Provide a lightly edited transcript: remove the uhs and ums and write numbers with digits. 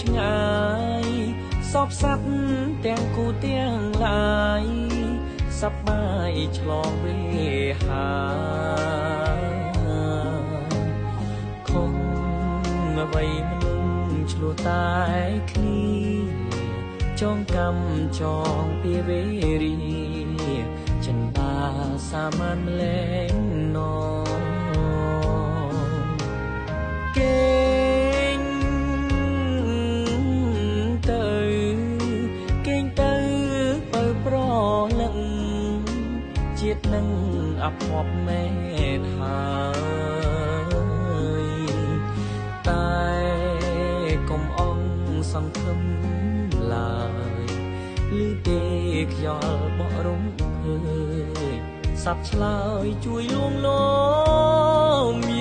ឆ្ងាយសពសັບទាំងគូទាំងឡាយសប្បាយឆ្លងវេហាខំអ្វីមិនឆ្លោះតែគ្នាចងកម្មចងពីវេរីចិនតាសាមញ្ញម្លែងនគេងទៅបើប្រលឹងជាតិនឹងអភ័ព្វមេហើយតែកុំអងសង្ឃឹមឡើយឮទេខ្យល់បក់រំភើយសັບឆ្លើយជួយលួងលោម